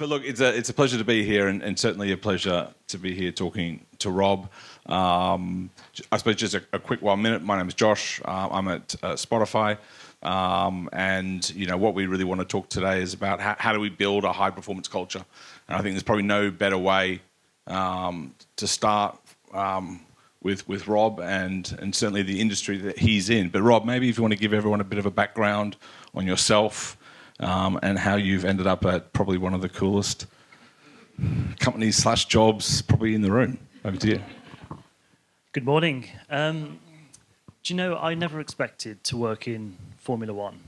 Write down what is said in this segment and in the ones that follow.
But look, it's a pleasure to be here, and certainly a pleasure to be here talking to Rob. I suppose just a quick 1 minute. My name is Josh. I'm at Spotify, and what we really want to talk today is about how do we build a high performance culture. And I think there's probably no better way to start with Rob and certainly the industry that he's in. But Rob, maybe if you want to give everyone a bit of a background on yourself. And how you've ended up at probably one of the coolest companies/jobs probably in the room. Over to you. Good morning. Do you know, I never expected to work in Formula One.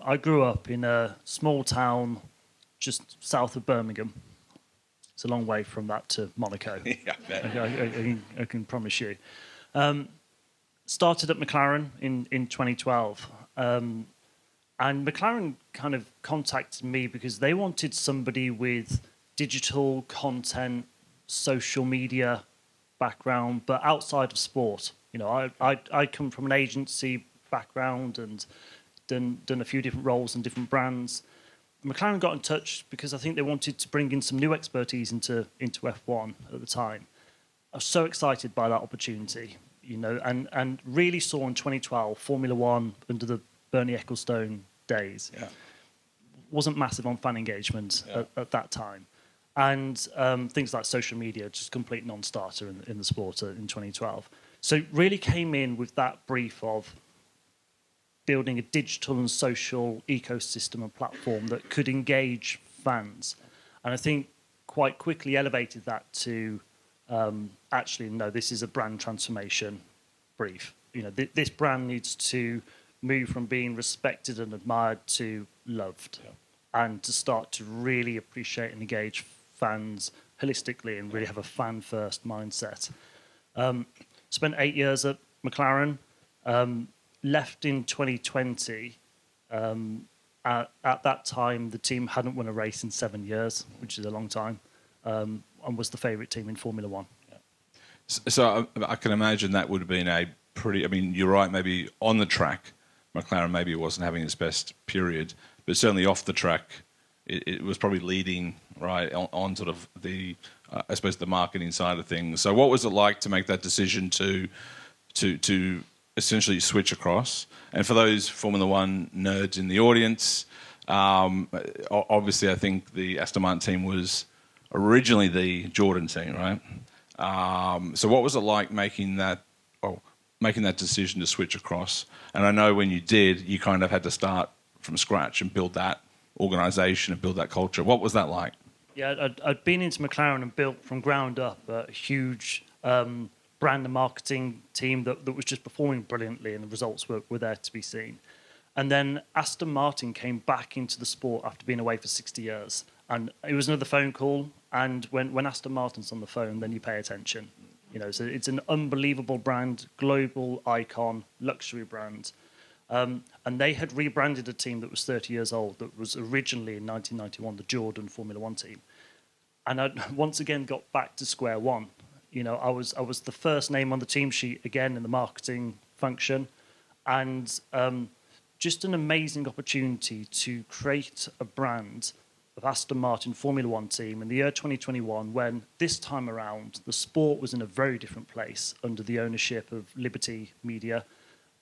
I grew up in a small town just south of Birmingham. It's a long way from that to Monaco. Yeah, I can promise you. Started at McLaren in 2012. And McLaren kind of contacted me because they wanted somebody with digital content, social media background, but outside of sport. I come from an agency background and done a few different roles and different brands. McLaren got in touch because I think they wanted to bring in some new expertise into F1 at the time. I was so excited by that opportunity, and really saw in 2012 Formula One under the Bernie Ecclestone days. Yeah. Wasn't massive on fan engagement at that time. And things like social media, just complete non-starter in the sport in 2012. So really came in with that brief of building a digital and social ecosystem and platform that could engage fans. And I think quite quickly elevated that to actually, no, this is a brand transformation brief. This brand needs to move from being respected and admired to loved, and to start to really appreciate and engage fans holistically and really have a fan-first mindset. Spent 8 years at McLaren, left in 2020. At that time, the team hadn't won a race in 7 years, which is a long time, and was the favourite team in Formula One. Yeah. So I can imagine that would have been a pretty... I mean, you're right, maybe on the track, McLaren maybe wasn't having its best period, but certainly off the track, it was probably leading right on sort of the, I suppose, the marketing side of things. So what was it like to make that decision to essentially switch across? And for those Formula One nerds in the audience, obviously I think the Aston Martin team was originally the Jordan team, right? So what was it like making that decision to switch across? And I know when you did, you kind of had to start from scratch and build that organisation and build that culture. What was that like? Yeah, I'd been into McLaren and built from ground up a huge brand and marketing team that was just performing brilliantly, and the results were there to be seen. And then Aston Martin came back into the sport after being away for 60 years. And it was another phone call, and when Aston Martin's on the phone, then you pay attention. So it's an unbelievable brand, global icon, luxury brand. And they had rebranded a team that was 30 years old, that was originally in 1991 the Jordan Formula One team. And I once again got back to square one. I was the first name on the team sheet again in the marketing function, and just an amazing opportunity to create a brand of Aston Martin Formula One team in the year 2021, when this time around the sport was in a very different place under the ownership of Liberty Media.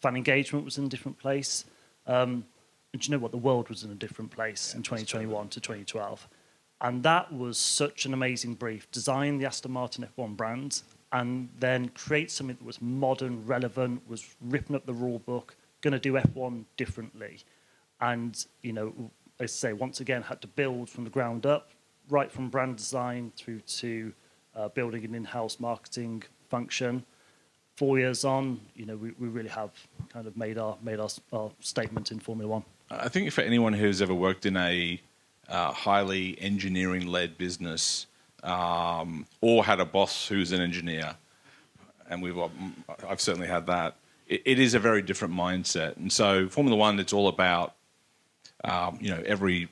Fan engagement was in a different place. And do you know what? The world was in a different place in 2021 to 2012. And that was such an amazing brief. Design the Aston Martin F1 brand and then create something that was modern, relevant, was ripping up the rule book, going to do F1 differently. And, I say, once again, had to build from the ground up, right from brand design through to building an in-house marketing function. 4 years on, we really have kind of made our statement in Formula One. I think for anyone who's ever worked in a highly engineering-led business or had a boss who's an engineer, and I've certainly had that, it is a very different mindset. And so Formula One, it's all about every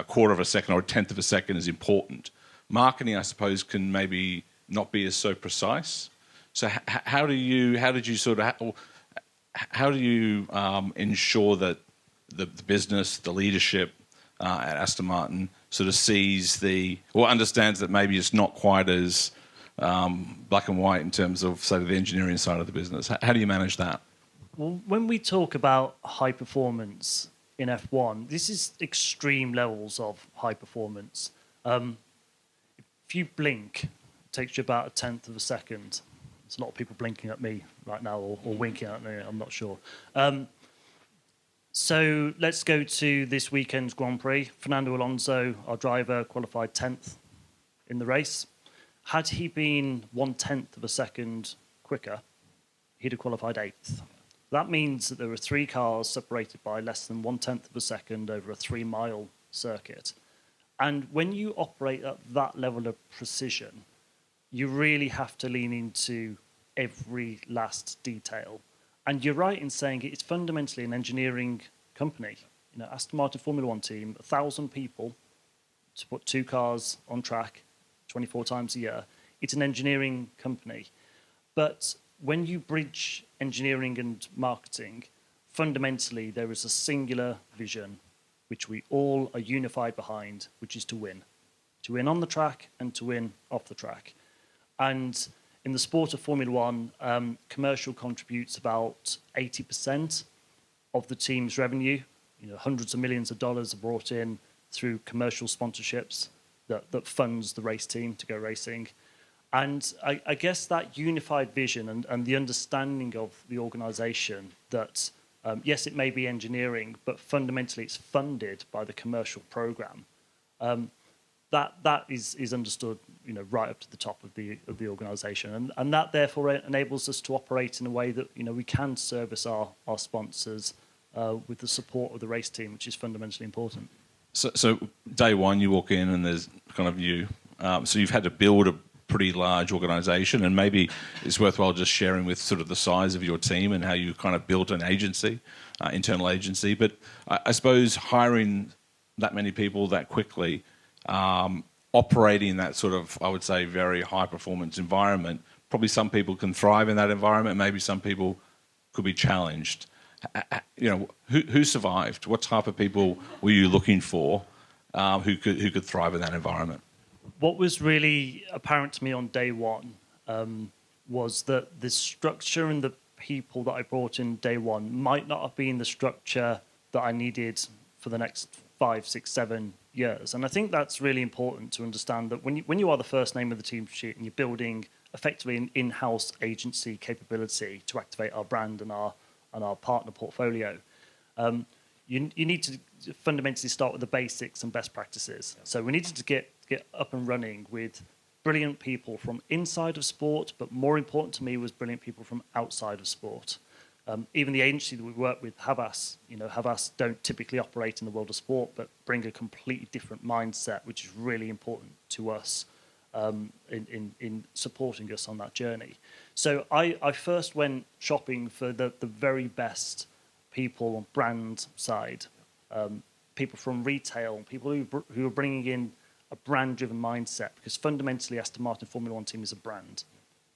quarter of a second or a tenth of a second is important. Marketing, I suppose, can maybe not be as so precise. So how do you ensure that the business, the leadership, at Aston Martin sort of sees or understands that maybe it's not quite as black and white in terms of, say, the engineering side of the business? How do you manage that? Well, when we talk about high performance in F1, this is extreme levels of high performance. If you blink, it takes you about a tenth of a second. There's a lot of people blinking at me right now or winking at me, I'm not sure. So let's go to this weekend's Grand Prix. Fernando Alonso, our driver, qualified 10th in the race. Had he been 1/10 of a second quicker, he'd have qualified 8th. That means that there were 3 cars separated by less than 1/10 of a second over a 3-mile circuit. And when you operate at that level of precision, you really have to lean into every last detail. And you're right in saying it's fundamentally an engineering company. You know, Aston Martin Formula One team, 1,000 people to put 2 cars on track 24 times a year. It's an engineering company. But when you bridge engineering and marketing, fundamentally there is a singular vision which we all are unified behind, which is to win on the track and to win off the track. And in the sport of Formula One, commercial contributes about 80% of the team's revenue. You know, hundreds of millions of dollars are brought in through commercial sponsorships that funds the race team to go racing. And I guess that unified vision and the understanding of the organisation that, yes, it may be engineering, but fundamentally it's funded by the commercial programme. That is understood, you know, right up to the top of the organisation, and that therefore enables us to operate in a way that, you know, we can service our sponsors with the support of the race team, which is fundamentally important. So day one, you walk in and there's kind of you. So you've had to build a pretty large organisation, and maybe it's worthwhile just sharing with sort of the size of your team and how you kind of built an agency, internal agency. But I suppose hiring that many people that quickly, operating that sort of, I would say, very high performance environment, probably some people can thrive in that environment, maybe some people could be challenged. You know, who survived? What type of people were you looking for who could thrive in that environment? What was really apparent to me on day one was that the structure and the people that I brought in day one might not have been the structure that I needed for the next 5, 6, 7 years. And I think that's really important to understand that when you are the first name of the team sheet and you're building effectively an in-house agency capability to activate our brand and our partner portfolio, you need to fundamentally start with the basics and best practices. So we needed to get up and running with brilliant people from inside of sport, but more important to me was brilliant people from outside of sport. Even the agency that we work with, Havas, don't typically operate in the world of sport, but bring a completely different mindset, which is really important to us in supporting us on that journey. So I first went shopping for the very best people on brand side, people from retail, people who are bringing in a brand-driven mindset, because fundamentally Aston Martin Formula One team is a brand.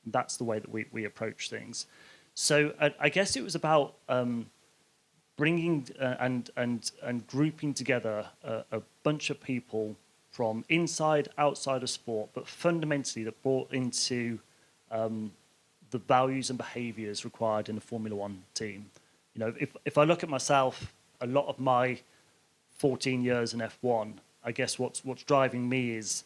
That's the way that we approach things. So I guess it was about bringing and grouping together a bunch of people from inside, outside of sport, but fundamentally that brought into the values and behaviours required in a Formula One team. You know, if I look at myself, a lot of my 14 years in F1, I guess what's driving me is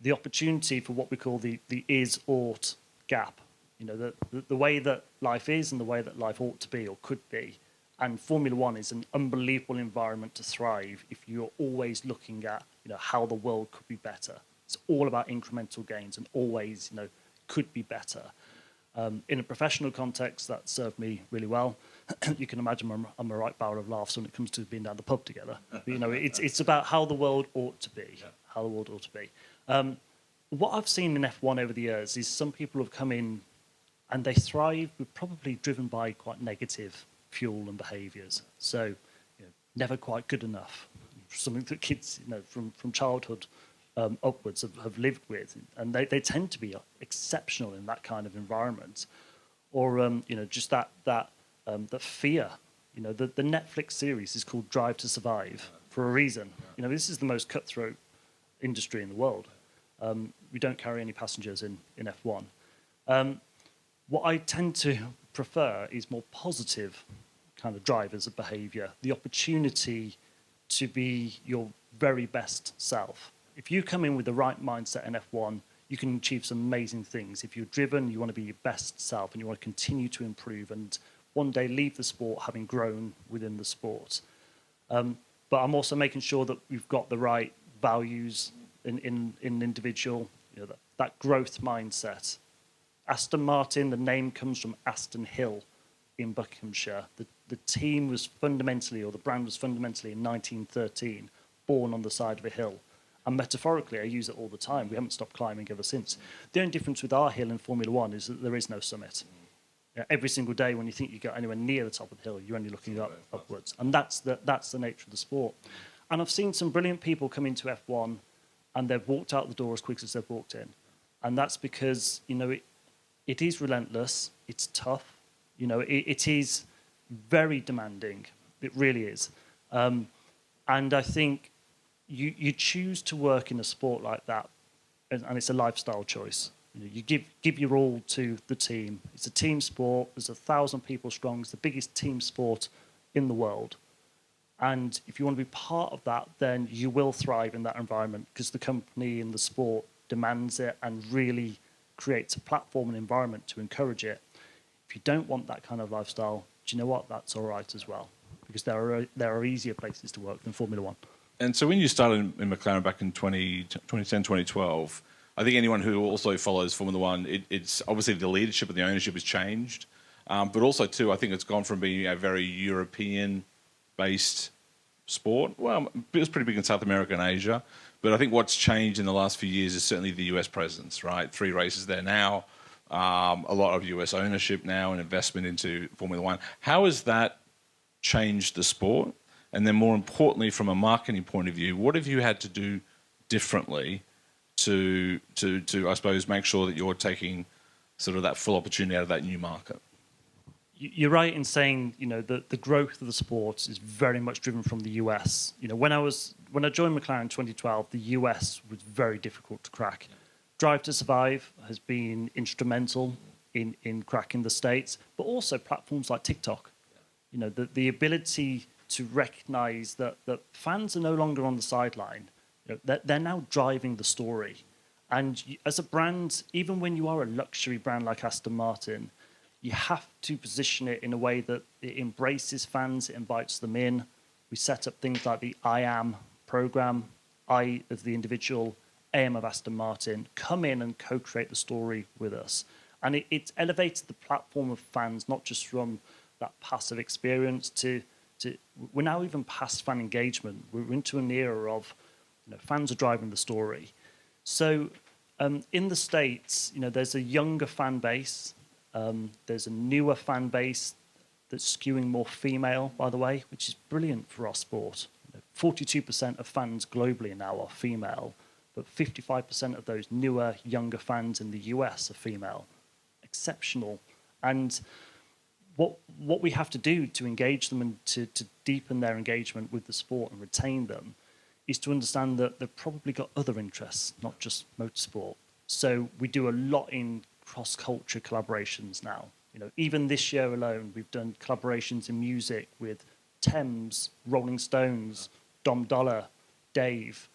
the opportunity for what we call the is-ought gap. You know, the way that life is and the way that life ought to be or could be. And Formula One is an unbelievable environment to thrive if you're always looking at, you know, how the world could be better. It's all about incremental gains and always, you know, could be better. In a professional context, that served me really well. You can imagine I'm a right barrel of laughs when it comes to being down the pub together. But, you know, it's about how the world ought to be. Yeah. How the world ought to be. What I've seen in F1 over the years is some people have come in and they thrive, but probably driven by quite negative fuel and behaviours. So, you know, never quite good enough. Something that kids, you know, from childhood upwards have lived with, and they tend to be exceptional in that kind of environment. Or you know, just that fear. You know, the Netflix series is called Drive to Survive for a reason. This is the most cutthroat industry in the world. We don't carry any passengers in F1. What I tend to prefer is more positive kind of drivers of behaviour, the opportunity to be your very best self. If you come in with the right mindset in F1, you can achieve some amazing things. If you're driven, you want to be your best self and you want to continue to improve and one day leave the sport having grown within the sport. But I'm also making sure that we've got the right values in an individual, that growth mindset. Aston Martin, the name comes from Aston Hill in Buckinghamshire. The team was fundamentally, or the brand was fundamentally in 1913, born on the side of a hill. And metaphorically, I use it all the time. We haven't stopped climbing ever since. The only difference with our hill in Formula One is that there is no summit. Every single day when you think you get anywhere near the top of the hill, you're only looking upwards. And that's the nature of the sport. And I've seen some brilliant people come into F1 and they've walked out the door as quick as they've walked in. And that's because, it is relentless, it's tough, it is very demanding. It really is. And I think you choose to work in a sport like that, and it's a lifestyle choice. You give your all to the team. It's a team sport. There's 1,000 people strong. It's the biggest team sport in the world. And if you want to be part of that, then you will thrive in that environment because the company and the sport demands it and really creates a platform and environment to encourage it. If you don't want that kind of lifestyle, do you know what? That's all right as well, because there are easier places to work than Formula One. And so when you started in McLaren back in 2010, 2012, I think anyone who also follows Formula One, it's obviously the leadership and the ownership has changed. But also, too, I think it's gone from being a very European-based sport. Well, it was pretty big in South America and Asia. But I think what's changed in the last few years is certainly the US presence, right? 3 races there now, a lot of US ownership now and investment into Formula One. How has that changed the sport? And then more importantly, from a marketing point of view, what have you had to do differently to I suppose, make sure that you're taking sort of that full opportunity out of that new market? You're right in saying, that the growth of the sport is very much driven from the US. When I joined McLaren in 2012, the US was very difficult to crack. Drive to Survive has been instrumental in cracking the States, but also platforms like TikTok. The ability to recognise that fans are no longer on the sideline. They're now driving the story. And as a brand, even when you are a luxury brand like Aston Martin, you have to position it in a way that it embraces fans, it invites them in. We set up things like the I Am programme, I as the individual, AM of Aston Martin, come in and co-create the story with us. And it's elevated the platform of fans, not just from that passive experience to we're now even past fan engagement. We're into an era of fans are driving the story. So in the States, there's a younger fan base. There's a newer fan base that's skewing more female, by the way, which is brilliant for our sport. 42% of fans globally now are female, but 55% of those newer, younger fans in the US are female. Exceptional. And what we have to do to engage them and to deepen their engagement with the sport and retain them is to understand that they've probably got other interests, not just motorsport. So we do a lot in cross-culture collaborations now. Even this year alone, we've done collaborations in music with Thames, Rolling Stones, Dom Dollar, Dave.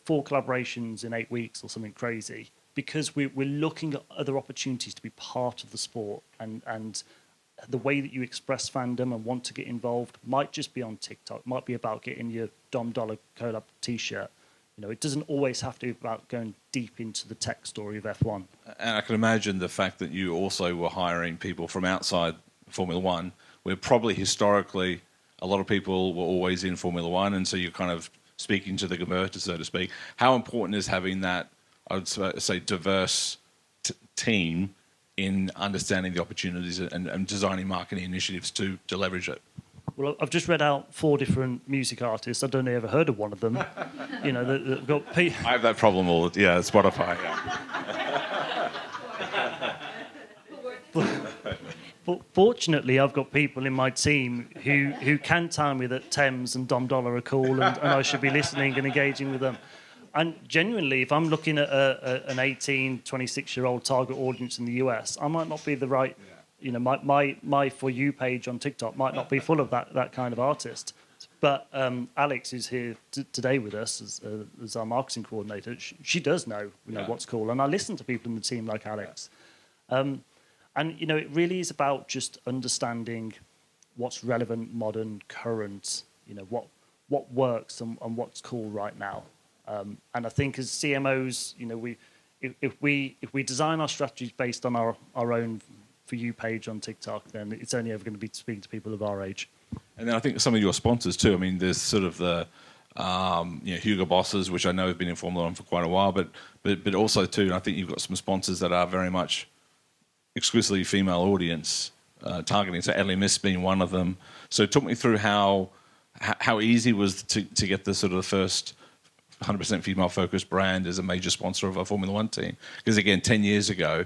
4 collaborations in 8 weeks or something crazy, because we're looking at other opportunities to be part of the sport, and the way that you express fandom and want to get involved might just be on TikTok, might be about getting your Dom Dollar collab t-shirt. It doesn't always have to be about going deep into the tech story of F1. And I can imagine the fact that you also were hiring people from outside Formula One, where probably historically a lot of people were always in Formula One, and so you're kind of speaking to the converter, so to speak. How important is having that, I would say, diverse team in understanding the opportunities and designing marketing initiatives to leverage it? Well, I've just read out 4 different music artists. I don't know if you've ever heard of one of them. They've got I have that problem Spotify. Yeah. Fortunately, I've got people in my team who can tell me that Thames and Dom Dollar are cool, and I should be listening and engaging with them. And genuinely, if I'm looking at an 18, 26-year-old target audience in the US, I might not be the right, my For You page on TikTok might not be full of that kind of artist. But Alex, who's here today with us as our marketing coordinator, she does know, what's cool. And I listen to people in the team like Alex. And, it really is about just understanding what's relevant, modern, current, what works and what's cool right now. And I think as CMOs, if we design our strategies based on our own For You page on TikTok, then it's only ever going to be speaking to people of our age. And then I think some of your sponsors too. I mean, there's sort of the Hugo Bosses, which I know have been in Formula One for quite a while, but also too, and I think you've got some sponsors that are very much exclusively female audience targeting. So LMS being one of them. So talk me through how easy it was to get the sort of the first 100% female-focused brand as a major sponsor of a Formula One team. Because again, 10 years ago,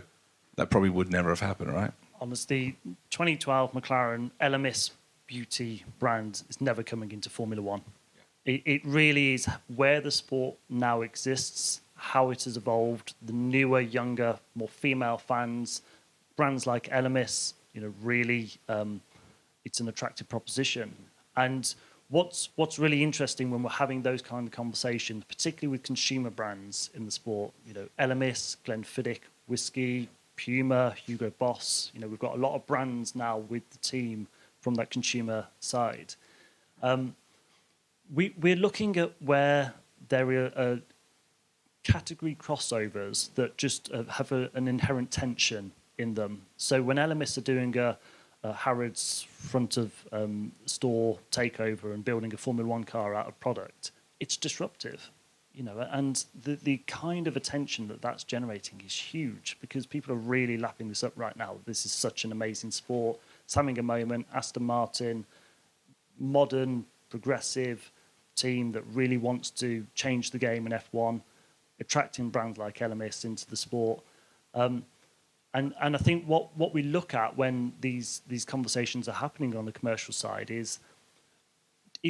that probably would never have happened, right? Honestly, 2012 McLaren LMS beauty brand is never coming into Formula One. It really is where the sport now exists, how it has evolved, the newer, younger, more female fans, brands like LMS, really, it's an attractive proposition. And what's really interesting when we're having those kind of conversations, particularly with consumer brands in the sport, LMS, Glenfiddich, Whiskey, Puma, Hugo Boss, we've got a lot of brands now with the team from that consumer side. We're looking at where there are category crossovers that just have an inherent tension in them. So when LMS are doing a Harrods front of store takeover and building a Formula One car out of product, it's disruptive, and the kind of attention that's generating is huge because people are really lapping this up right now. This is such an amazing sport. It's having a moment. Aston Martin, modern, progressive team that really wants to change the game in F1, attracting brands like LMS into the sport. And I think what we look at when these conversations are happening on the commercial side is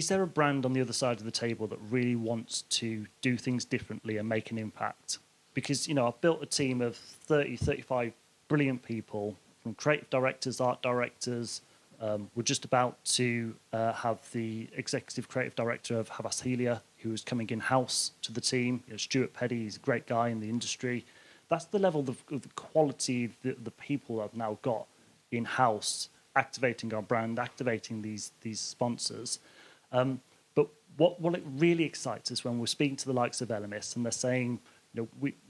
there a brand on the other side of the table that really wants to do things differently and make an impact? Because, I've built a team of 30, 35 brilliant people, from creative directors, art directors. We're just about to have the executive creative director of Havas Helia, who is coming in-house to the team. Stuart Petty, he's a great guy in the industry. That's the level of the quality the people I've now got in-house, activating our brand, activating these sponsors. But what it really excites us when we're speaking to the likes of LMS and they're saying,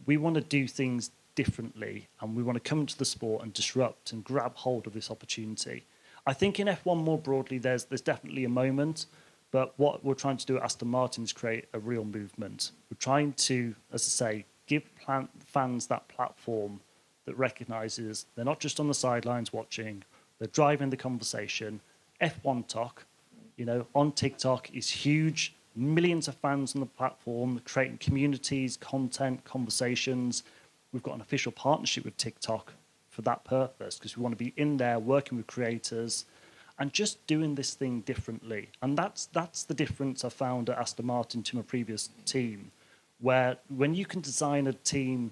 we want to do things differently and we want to come into the sport and disrupt and grab hold of this opportunity. I think in F1 more broadly, there's definitely a moment, but what we're trying to do at Aston Martin is create a real movement. We're trying to, as I say, give fans that platform that recognises they're not just on the sidelines watching, they're driving the conversation. F1 Talk, on TikTok is huge. Millions of fans on the platform, creating communities, content, conversations. We've got an official partnership with TikTok for that purpose because we want to be in there working with creators and just doing this thing differently. And that's the difference I found at Aston Martin to my previous team, where when you can design a team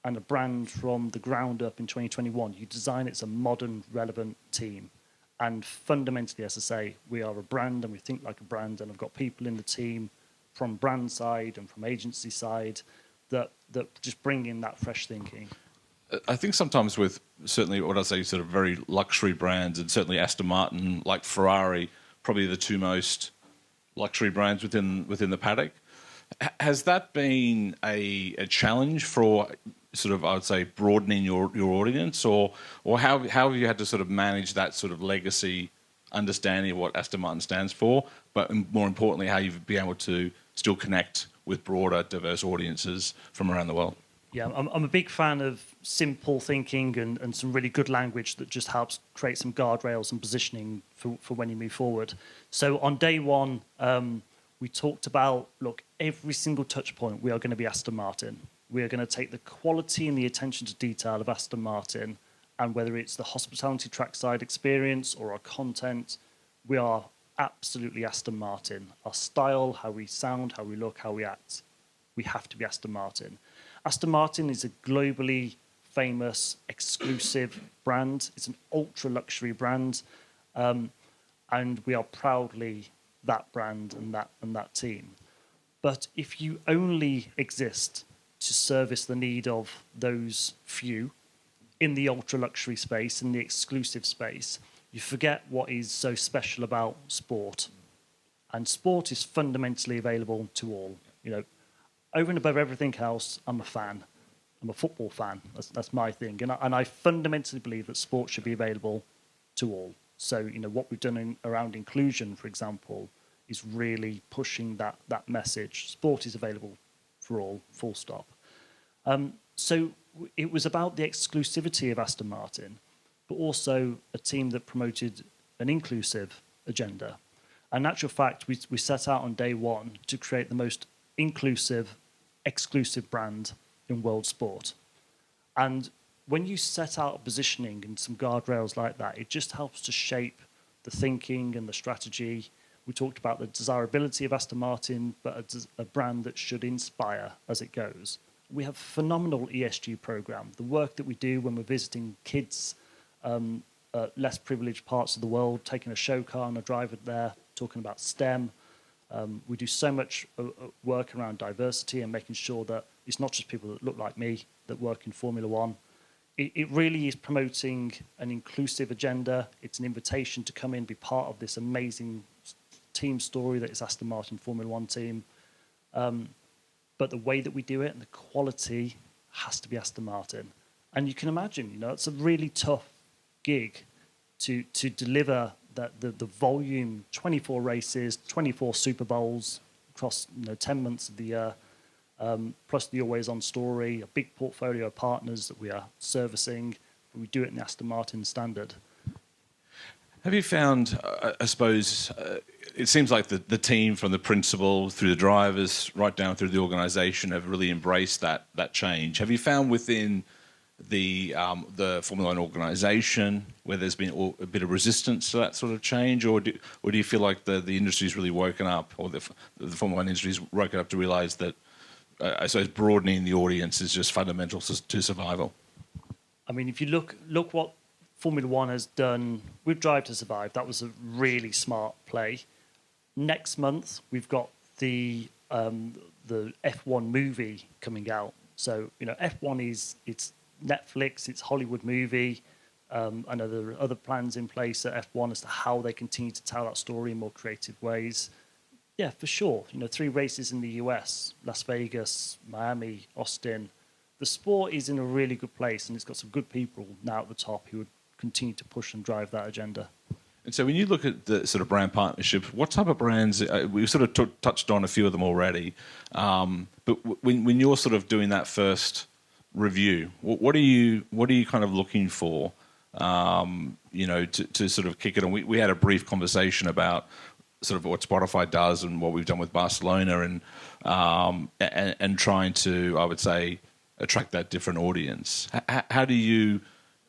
and a brand from the ground up in 2021, you design it as a modern, relevant team. And fundamentally, as I say, we are a brand and we think like a brand, and I've got people in the team from brand side and from agency side that just bring in that fresh thinking. I think sometimes with certainly what I say sort of very luxury brands, and certainly Aston Martin, like Ferrari, probably the two most luxury brands within the paddock. Has that been a challenge for sort of, I would say, broadening your audience, or how have you had to sort of manage that sort of legacy understanding of what Aston Martin stands for, but more importantly, how you've been able to still connect with broader, diverse audiences from around the world? Yeah, I'm a big fan of simple thinking and some really good language that just helps create some guardrails and positioning for when you move forward. So on day one, we talked about, look, every single touch point, we are going to be Aston Martin. We are going to take the quality and the attention to detail of Aston Martin And whether it's the hospitality trackside experience or our content, we are absolutely Aston Martin. Our style, how we sound, how we look, how we act, we have to be Aston Martin. Aston Martin is a globally famous, exclusive brand. It's an ultra-luxury brand, and we are proudly that brand and that team. But if you only exist to service the need of those few in the ultra-luxury space, in the exclusive space, you forget what is so special about sport. And sport is fundamentally available to all. You know, over and above everything else, I'm a fan. I'm a football fan. That's my thing. And I fundamentally believe that sport should be available to all. So, you know, what we've done around inclusion, for example, is really pushing that message. Sport is available for all, full stop. So it was about the exclusivity of Aston Martin, but also a team that promoted an inclusive agenda. And in actual fact, we set out on day one to create the most inclusive, exclusive brand in world sport. And when you set out a positioning and some guardrails like that, it just helps to shape the thinking and the strategy. We talked about the desirability of Aston Martin, but a brand that should inspire as it goes. We have a phenomenal ESG program. The work that we do when we're visiting kids, less privileged parts of the world, taking a show car and a driver there, talking about STEM. We do so much work around diversity and making sure that it's not just people that look like me that work in Formula One. It really is promoting an inclusive agenda. It's an invitation to come in, be part of this amazing team story that is Aston Martin Formula One team. But the way that we do it and the quality has to be Aston Martin. And you can imagine, you know, it's a really tough gig to deliver the volume, 24 races, 24 Super Bowls across 10 months of the year, plus the always-on story, a big portfolio of partners that we are servicing. We do it in the Aston Martin standard. Have you found, I suppose, it seems like the team from the principal through the drivers right down through the organisation have really embraced that change. Have you found within the Formula One organisation where there's been a bit of resistance to that sort of change, or do you feel like the industry's really woken up, or the Formula One industry's woken up to realise that, I suppose, broadening the audience is just fundamental to survival? I mean, if you look what Formula One has done with Drive to Survive, that was a really smart play. Next month, we've got the F1 movie coming out. So, you know, F1 it's Netflix, it's Hollywood movie. I know there are other plans in place at F1 as to how they continue to tell that story in more creative ways. Yeah, for sure. You know, 3 races in the US, Las Vegas, Miami, Austin. The sport is in a really good place, and it's got some good people now at the top who would continue to push and drive that agenda. And so when you look at the sort of brand partnerships, what type of brands, we've sort of touched on a few of them already, but when you're sort of doing that first review, what are you kind of looking for, you know, to sort of kick it on? We had a brief conversation about sort of what Spotify does and what we've done with Barcelona and trying to, I would say, attract that different audience. How do you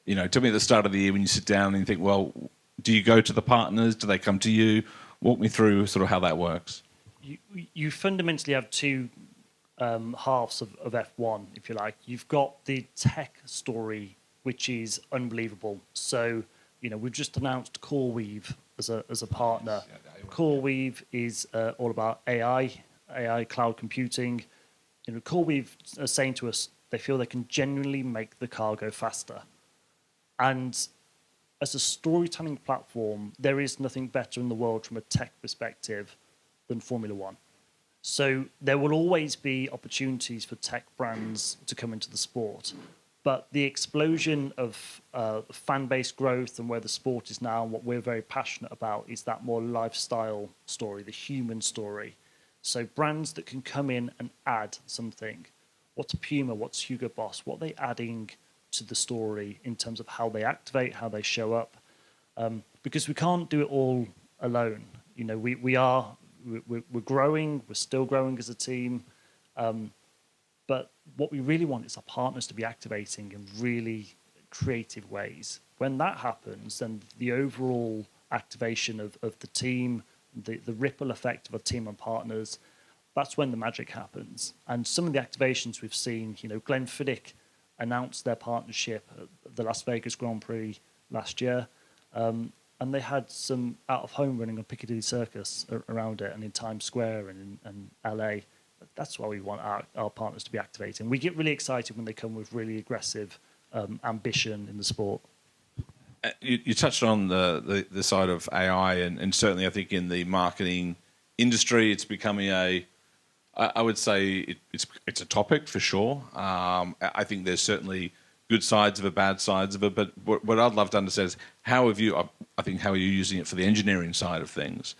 know, tell me at the start of the year when you sit down and you think, well, do you go to the partners? Do they come to you? Walk me through sort of how that works. You fundamentally have 2 halves of F1, if you like. You've got the tech story, which is unbelievable. So, you know, we've just announced CoreWeave as a partner. CoreWeave is all about AI cloud computing. You know, CoreWeave are saying to us they feel they can genuinely make the car go faster. And as a storytelling platform, there is nothing better in the world from a tech perspective than Formula One. So there will always be opportunities for tech brands to come into the sport. But the explosion of fan-based growth and where the sport is now and what we're very passionate about is that more lifestyle story, the human story. So brands that can come in and add something. What's Puma? What's Hugo Boss? What are they adding to the story in terms of how they activate, how they show up? Because we can't do it all alone. You know, we're growing. We're still growing as a team. But what we really want is our partners to be activating and really creative ways. When that happens, then the overall activation of the team, the ripple effect of a team and partners, that's when the magic happens. And some of the activations we've seen, Glenfiddich announced their partnership at the Las Vegas Grand Prix last year, and they had some out-of-home running on Piccadilly Circus around it and in Times Square and in LA. That's why we want our partners to be activating. We get really excited when they come with really aggressive ambition in the sport. You touched on the side of AI, and certainly I think in the marketing industry, it's becoming I would say it's a topic for sure. I think there's certainly good sides of it, bad sides of it. But what I'd love to understand is how are you using it for the engineering side of things?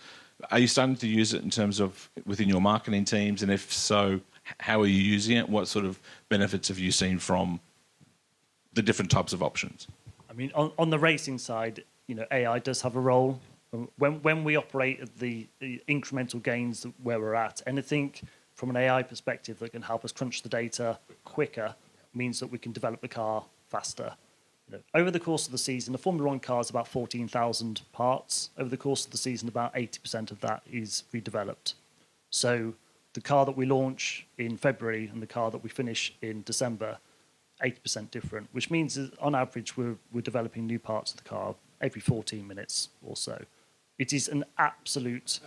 Are you starting to use it in terms of within your marketing teams? And if so, how are you using it? What sort of benefits have you seen from the different types of options? I mean, on the racing side, AI does have a role. When we operate at the incremental gains where we're at, anything from an AI perspective that can help us crunch the data quicker means that we can develop the car faster. Over the course of the season, the Formula One car is about 14,000 parts. Over the course of the season, about 80% of that is redeveloped. So the car that we launch in February and the car that we finish in December, 80% different, which means that on average we're developing new parts of the car every 14 minutes or so. It is an absolute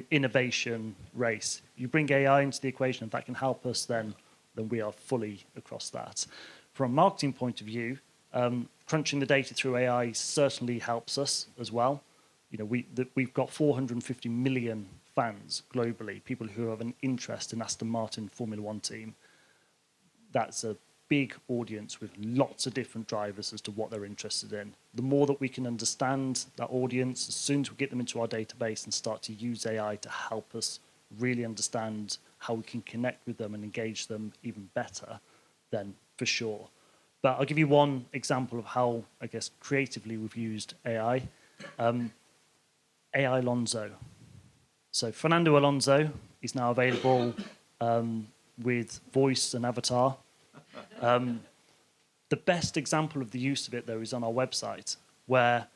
innovation race. You bring AI into the equation, and that can help us, then we are fully across that. From a marketing point of view, crunching the data through AI certainly helps us as well. We've got 450 million fans globally, people who have an interest in Aston Martin Formula One team. That's a big audience with lots of different drivers as to what they're interested in. The more that we can understand that audience, as soon as we get them into our database and start to use AI to help us really understand how we can connect with them and engage them even better, then for sure. But I'll give you one example of how, I guess, creatively we've used AI. AI Alonso. So Fernando Alonso is now available with voice and avatar. The best example of the use of it, though, is on our website, where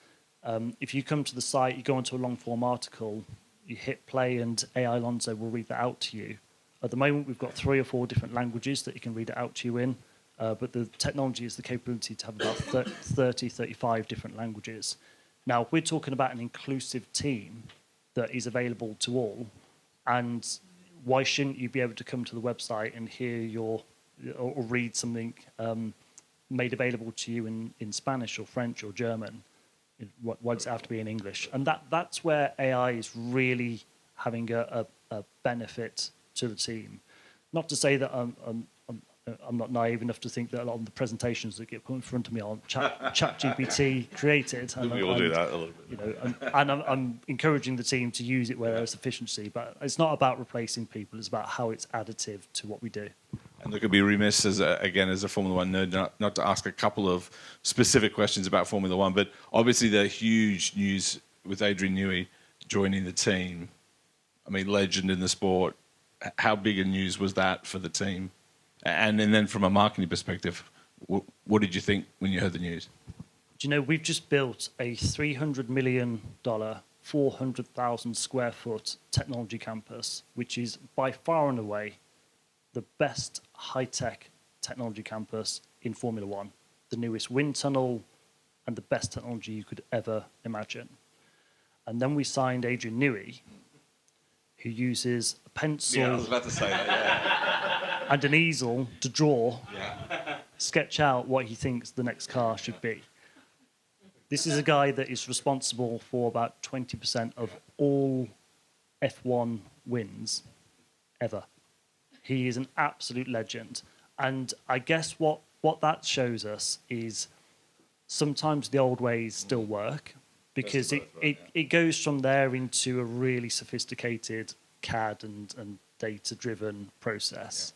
if you come to the site, you go into a long-form article, you hit play, and AI Alonso will read that out to you. At the moment, we've got 3 or 4 different languages that you can read it out to you in, but the technology has the capability to have about 30, 35 different languages. Now, we're talking about an inclusive team that is available to all, and why shouldn't you be able to come to the website and hear or read something made available to you in Spanish or French or German? Why does it have to be in English? And that's where AI is really having a benefit to the team. Not to say that I'm not naive enough to think that a lot of the presentations that get put in front of me are ChatGPT created. And we all do that a little bit. And I'm encouraging the team to use it where there's efficiency. But it's not about replacing people. It's about how it's additive to what we do. And look, I'd be remiss as a Formula One nerd not to ask a couple of specific questions about Formula One. But obviously, the huge news with Adrian Newey joining the team. I mean, legend in the sport. How big a news was that for the team? And then from a marketing perspective, what did you think when you heard the news? We've just built a $300 million, 400,000 square foot technology campus, which is by far and away the best high-tech technology campus in Formula One, the newest wind tunnel, and the best technology you could ever imagine. And then we signed Adrian Newey, who uses a pencil I was about to say that, and an easel to draw, sketch out what he thinks the next car should be. This is a guy that is responsible for about 20% of all F1 wins ever. He is an absolute legend. And I guess what that shows us is sometimes the old ways still work, because it goes from there into a really sophisticated CAD and data-driven process.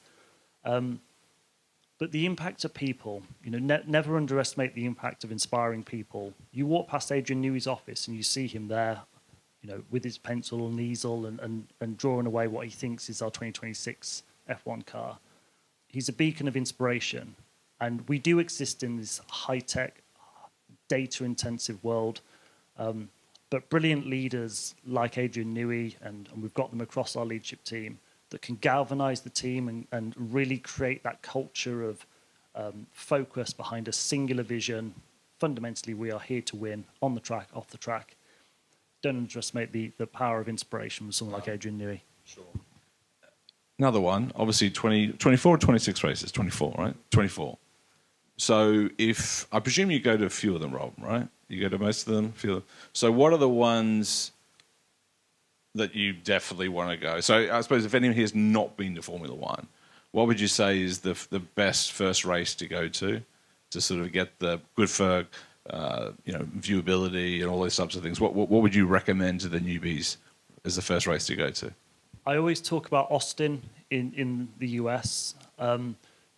But the impact of people, never underestimate the impact of inspiring people. You walk past Adrian Newey's office and you see him there, with his pencil and easel and drawing away what he thinks is our 2026 F1 car. He's a beacon of inspiration. And we do exist in this high-tech, data-intensive world, but brilliant leaders like Adrian Newey, and we've got them across our leadership team, that can galvanize the team and really create that culture of focus behind a singular vision. Fundamentally, we are here to win on the track, off the track. Don't underestimate the power of inspiration from someone like Adrian Newey. Sure. Another one, obviously 24 or 26 races, 24, right? 24. So I presume you go to a few of them, Rob, right? You go to most of them, few of them. So what are the ones that you definitely want to go? So I suppose if anyone here has not been to Formula One, what would you say is the best first race to go to sort of get the good for viewability and all those types of things? What would you recommend to the newbies as the first race to go to? I always talk about Austin in the US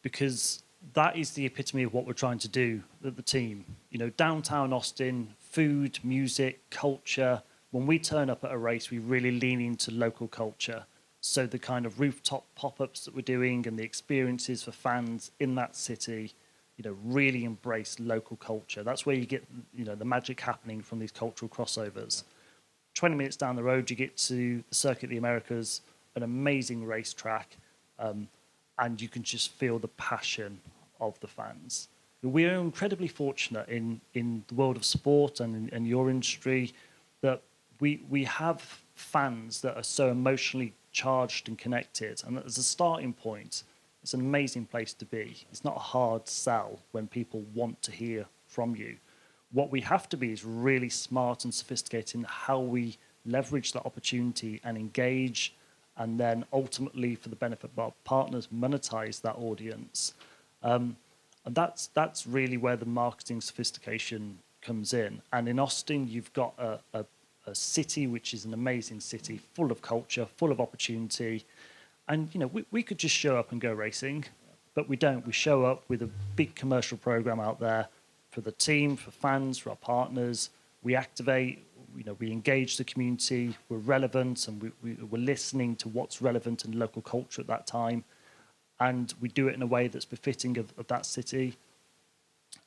because that is the epitome of what we're trying to do with the team. You know, downtown Austin, food, music, culture. When we turn up at a race, we really lean into local culture. So the kind of rooftop pop-ups that we're doing and the experiences for fans in that city, you know, really embrace local culture. That's where you get, you know, the magic happening from these cultural crossovers. 20 minutes down the road, you get to the Circuit of the Americas, an amazing racetrack, and you can just feel the passion of the fans. We are incredibly fortunate in the world of sport and in your industry that we have fans that are so emotionally charged and connected. And as a starting point, it's an amazing place to be. It's not a hard sell when people want to hear from you. What we have to be is really smart and sophisticated in how we leverage that opportunity and engage, and then ultimately, for the benefit of our partners, monetize that audience. And that's really where the marketing sophistication comes in. And in Austin, you've got a city which is an amazing city, full of culture, full of opportunity. And you know, we could just show up and go racing, but we don't. We show up with a big commercial program out there for the team, for fans, for our partners. We activate, you know, we engage the community. We're relevant, and we're listening to what's relevant in local culture at that time. And we do it in a way that's befitting of that city.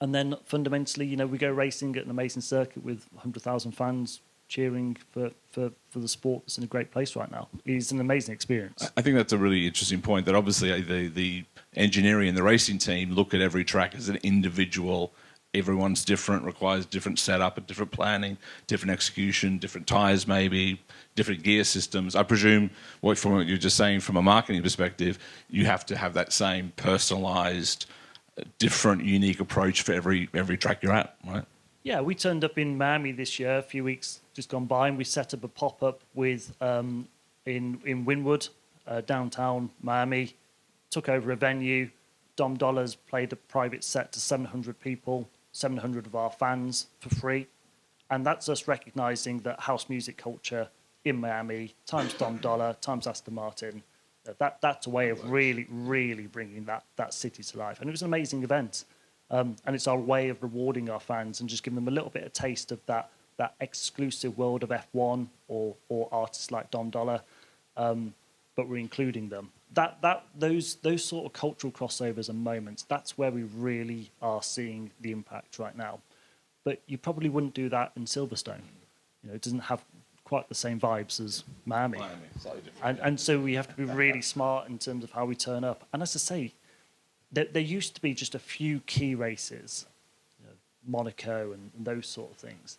And then fundamentally, you know, we go racing at an amazing circuit with 100,000 fans cheering for the sport that's in a great place right now. It's an amazing experience. I think that's a really interesting point, that obviously the engineering and the racing team look at every track as an individual. Everyone's different, requires different setup and different planning, different execution, different tyres maybe, different gear systems. I presume, from what you're just saying, from a marketing perspective, you have to have that same personalised, different, unique approach for every track you're at, right? Yeah, we turned up in Miami this year, a few weeks just gone by, and we set up a pop-up with in Wynwood, downtown Miami. Took over a venue. Dom Dollars played a private set to 700 people, 700 of our fans for free. And that's us recognizing that house music culture in Miami, times Dom Dollar, times Aston Martin, that's a way of really, really bringing that city to life. And it was an amazing event. And it's our way of rewarding our fans and just giving them a little bit of taste of that exclusive world of F1 or artists like Dom Dollar, but we're including them. Those sort of cultural crossovers and moments, that's where we really are seeing the impact right now. But you probably wouldn't do that in Silverstone. You know, it doesn't have quite the same vibes as Miami. Slightly different. And so we have to be really smart in terms of how we turn up. And as I say, there used to be just a few key races, you know, Monaco and those sort of things.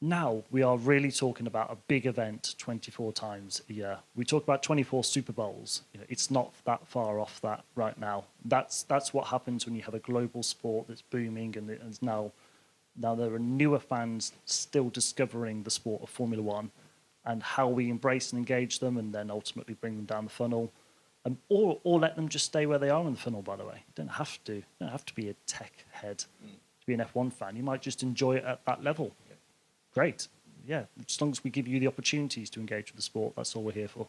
Now we are really talking about a big event 24 times a year. We talk about 24 Super Bowls. You know, it's not that far off that right now. That's what happens when you have a global sport that's booming, and it's now there are newer fans still discovering the sport of Formula One, and how we embrace and engage them, and then ultimately bring them down the funnel. Or let them just stay where they are in the funnel, by the way. You don't have to be a tech head to be an F1 fan. You might just enjoy it at that level. Yeah. Great. Yeah, as long as we give you the opportunities to engage with the sport, that's all we're here for.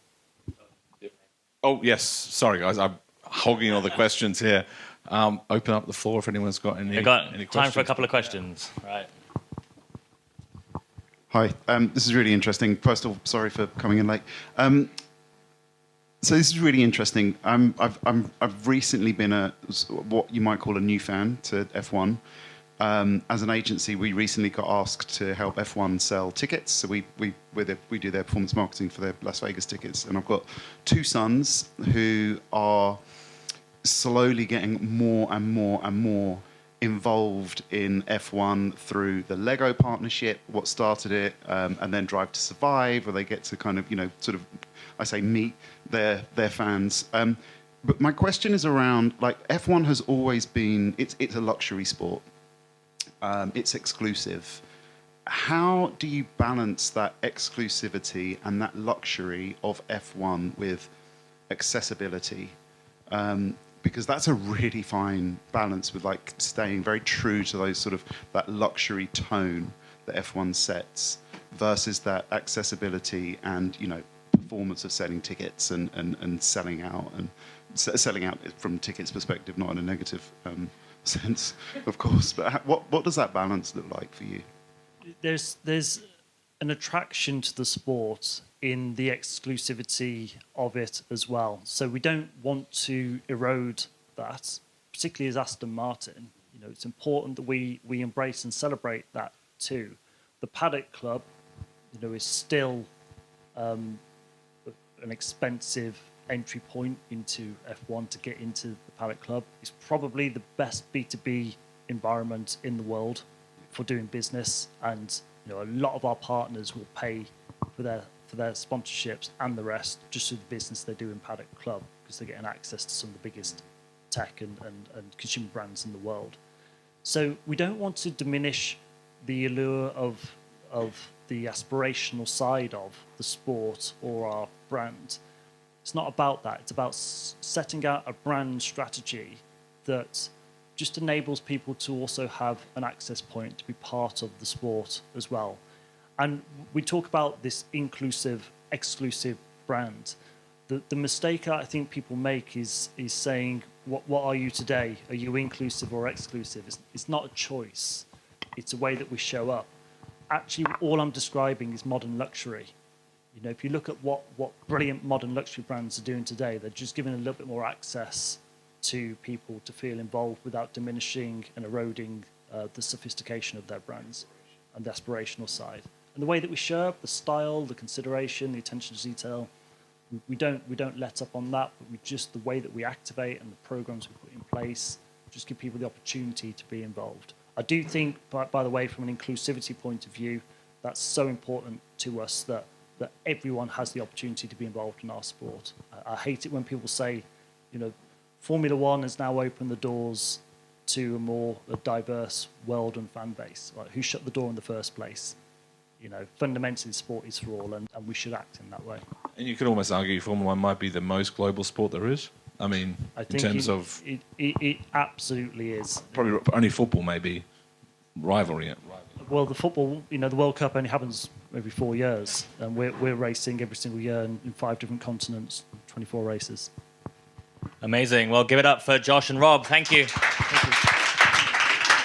Oh, yes. Sorry, guys. I'm hogging all the questions here. Open up the floor if anyone's got any questions. Time for a couple of questions. Right. Hi. This is really interesting. First of all, sorry for coming in late. So this is really interesting. I've recently been what you might call a new fan to F1. As an agency, we recently got asked to help F1 sell tickets. So we do their performance marketing for their Las Vegas tickets. And I've got two sons who are slowly getting more and more and more involved in F1 through the Lego partnership, what started it, and then Drive to Survive, where they get to kind of, sort of, I say, meet their fans. But my question is around, like, F1 has always been, it's a luxury sport. It's exclusive. How do you balance that exclusivity and that luxury of F1 with accessibility? Because that's a really fine balance with, like, staying very true to those sort of that luxury tone that F1 sets versus that accessibility and, performance of selling tickets and selling out, and selling out from tickets perspective, not in a negative sense, of course. But what does that balance look like for you? There's an attraction to the sport in the exclusivity of it as well. So we don't want to erode that, particularly as Aston Martin. It's important that we embrace and celebrate that too. The Paddock Club, is still an expensive entry point into F1 to get into the Paddock Club. It's probably the best B2B environment in the world for doing business, and a lot of our partners will pay for their sponsorships and the rest just through the business they do in Paddock Club, because they're getting access to some of the biggest tech and consumer brands in the world. So we don't want to diminish the allure of the aspirational side of the sport or our brand. It's not about that. It's about setting out a brand strategy that just enables people to also have an access point to be part of the sport as well. And we talk about this inclusive, exclusive brand. The mistake I think people make is saying, what are you today? Are you inclusive or exclusive? It's not a choice. It's a way that we show up. Actually, all I'm describing is modern luxury. If you look at what brilliant modern luxury brands are doing today, they're just giving a little bit more access to people to feel involved without diminishing and eroding the sophistication of their brands and the aspirational side. And the way that we show up, the style, the consideration, the attention to detail, we don't let up on that, but the way that we activate and the programs we put in place just give people the opportunity to be involved. I do think, by the way, from an inclusivity point of view, that's so important to us that everyone has the opportunity to be involved in our sport. I hate it when people say, Formula One has now opened the doors to a more diverse world and fan base. Like, who shut the door in the first place? Fundamentally, sport is for all, and we should act in that way. And you could almost argue Formula One might be the most global sport there is. I think in terms of... It absolutely is. Probably only football may be rivaling it. Well, the football, the World Cup only happens every 4 years, and we're racing every single year in 5 different continents, 24 races. Amazing. Well, give it up for Josh and Rob. Thank you.